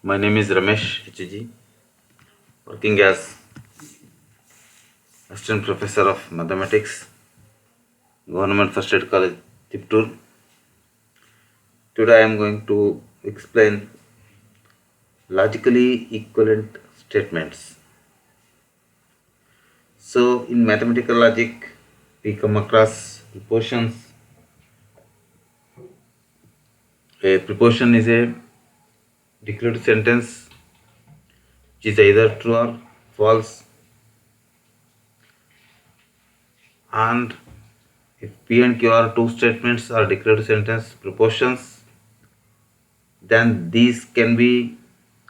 My name is Ramesh HG, working as Assistant Professor of Mathematics, Government First Aid College, Tiptur. Today I am going to explain logically equivalent statements. So, in mathematical logic, we come across proportions. A proportion is a declared sentence which is either true or false, and if P and Q are two statements or declared sentence proportions, then these can be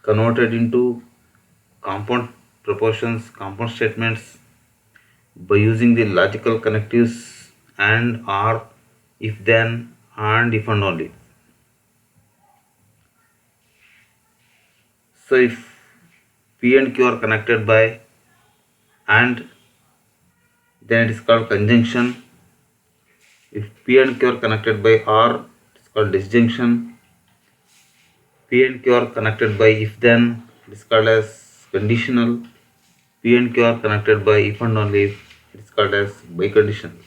converted into compound proportions, compound statements by using the logical connectives and, or, if then, and, if and only. So if P and Q are connected by and, then it is called conjunction. If P and Q are connected by or, it is called disjunction. P and Q are connected by if then, it is called as conditional. P and Q are connected by if and only if, it is called as biconditional.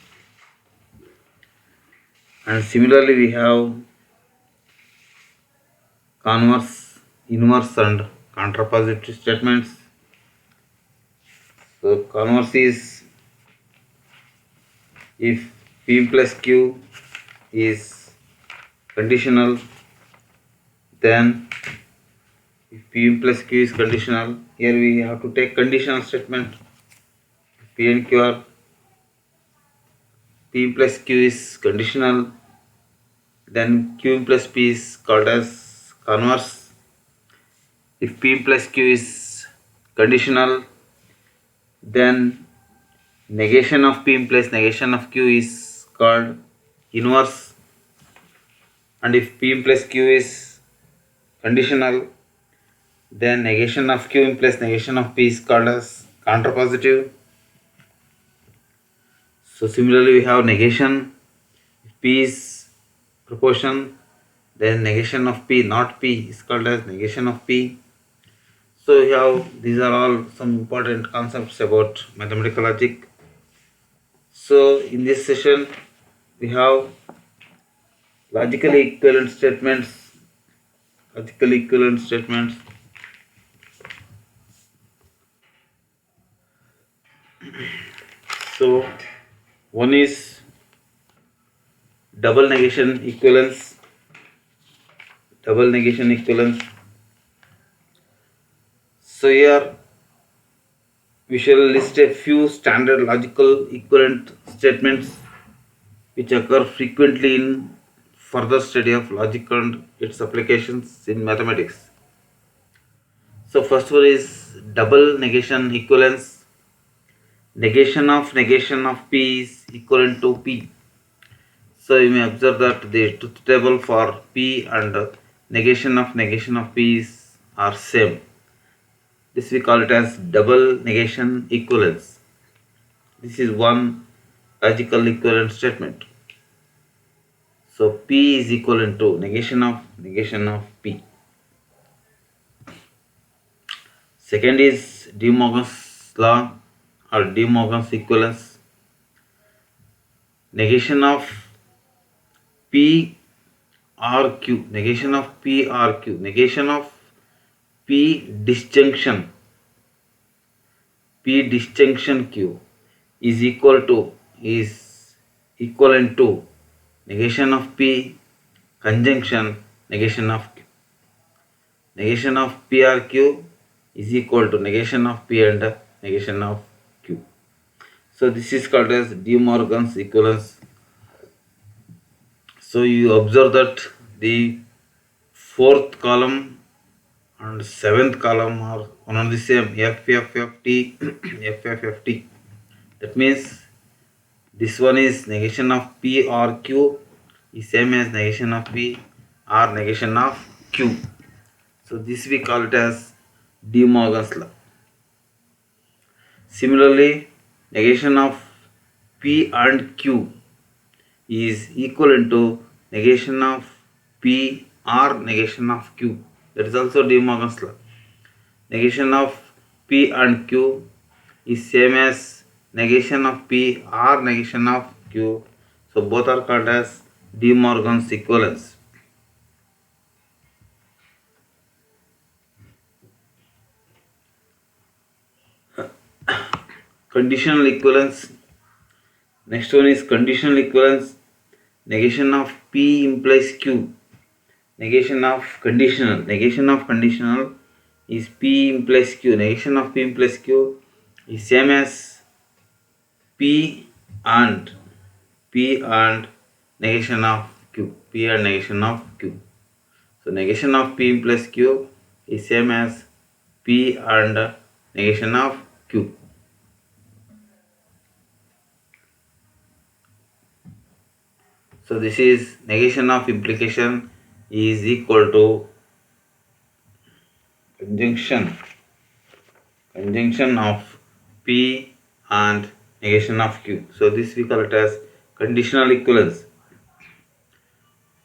And similarly we have converse, inverse and contrapositive statements. So converse is if P plus Q is conditional, then if P plus Q is conditional, here we have to take conditional statement. If P and Q are P plus Q is conditional, then Q plus P is called as converse. If P plus Q is conditional, then negation of P implies negation of Q is called inverse, and if P implies Q is conditional, then negation of Q implies negation of P is called as contrapositive. So similarly we have negation. If P is proportion, then negation of P not P is called as negation of P. So we have, these are all some important concepts about mathematical logic. So in this session we have logically equivalent statements. Logically equivalent statements. So one is double negation equivalence. Double negation equivalence. So here we shall list a few standard logical equivalent statements which occur frequently in further study of logic and its applications in mathematics. So first one is double negation equivalence. Negation of P is equivalent to P. So you may observe that the truth table for P and negation of P are same. This we call it as double negation equivalence. This is one logical equivalent statement. So P is equivalent to negation of P. Second is De Morgan's law or De Morgan's equivalence. Negation of P R Q. Negation of P R Q. Negation of P disjunction. P disjunction Q is equivalent to negation of P conjunction negation of Q. Negation of PRQ is equal to negation of P and negation of Q. So this is called as De Morgan's equivalence. So you observe that the fourth column and seventh column are one and the same, FFFT, FFFT. That means this one is negation of P or Q is same as negation of P or negation of Q. So this we call it as De Morgan's law. Similarly, negation of P and Q is equivalent to negation of P or negation of Q. That is also De Morgan's law. Negation of P and Q is same as negation of P or negation of Q. So both are called as De Morgan's equivalence. Conditional equivalence. Next one is conditional equivalence. Negation of P implies Q. Negation of conditional. Negation of conditional is P implies Q. Negation of P implies Q is same as P and negation of Q. P and negation of Q. So negation of P implies Q is same as P and negation of Q. So this is negation of implication is equal to conjunction of P and negation of Q. So this we call it as conditional equivalence.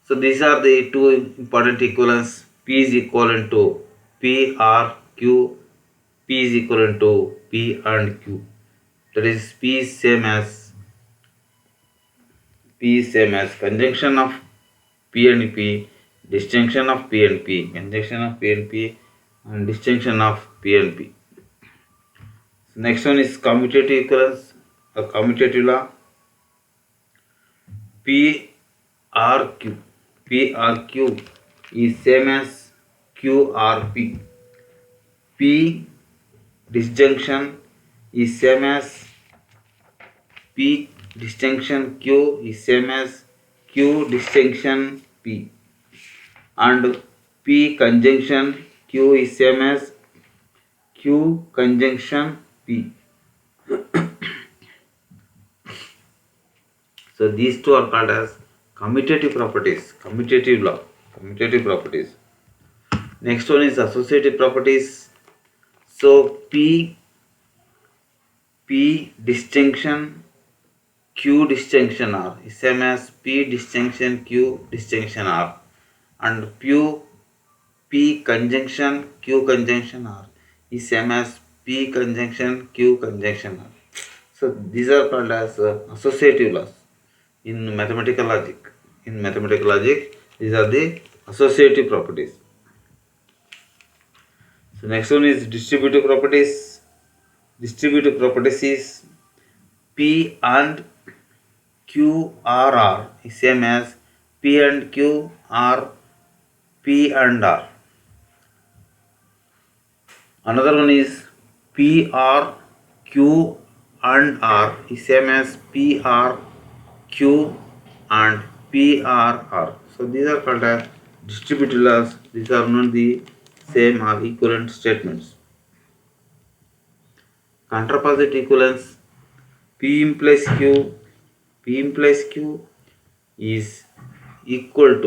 So these are the two important equivalence. P is equivalent to P or Q. P is equivalent to P and Q. That is P is same as conjunction of P and P, disjunction of P and P, conjunction of P and P, and disjunction of P and P. So next one is commutative equivalence, a commutative law. P R Q. P R Q is same as Q R P. P disjunction is same as P disjunction Q is same as Q disjunction P, and P conjunction Q is same as Q conjunction P. So these two are called as commutative properties, commutative law, commutative properties. Next one is associative properties. So P disjunction Q disjunction R is same as P disjunction Q disjunction R, and P conjunction Q conjunction R is same as P conjunction Q conjunction R. So these are called as associative laws in mathematical logic. In mathematical logic, these are the associative properties. So next one is distributive properties. Distributive properties is P and Q R is same as P and Q are P and R. Another one is P R Q and R is same as P R Q and P R R. So these are called as distributive laws. These are not the same or equivalent statements. Contrapositive equivalence. P implies Q. P implies Q is equivalent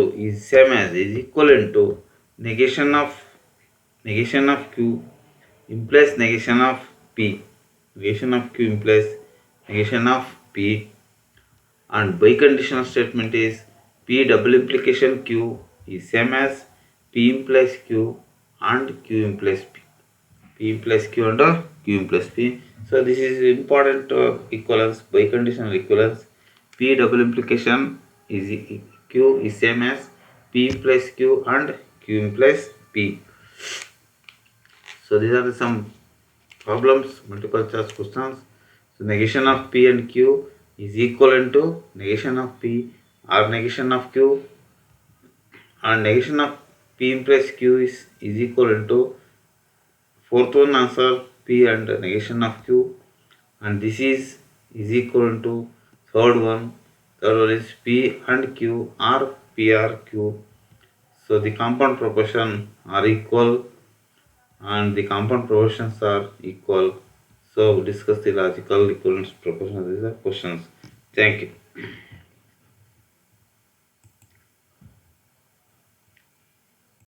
to negation of Q implies negation of P. Negation of Q implies negation of P, and biconditional statement is P double implication Q is same as P implies Q and Q implies P. P implies Q and Q implies P. So this is important equivalence, biconditional equivalence. P double implication is Q is same as P implies Q and Q implies P. So these are some problems, multiple choice questions. So negation of P and Q is equivalent to negation of P or negation of Q, and negation of P implies Q is equivalent to fourth one answer P and negation of Q, and this is equal to third one. Third one is P and Q or P or Q. So the compound proportion are equal and the compound proportions are equal. So we discuss the logical equivalence proportions. These are questions. Thank you.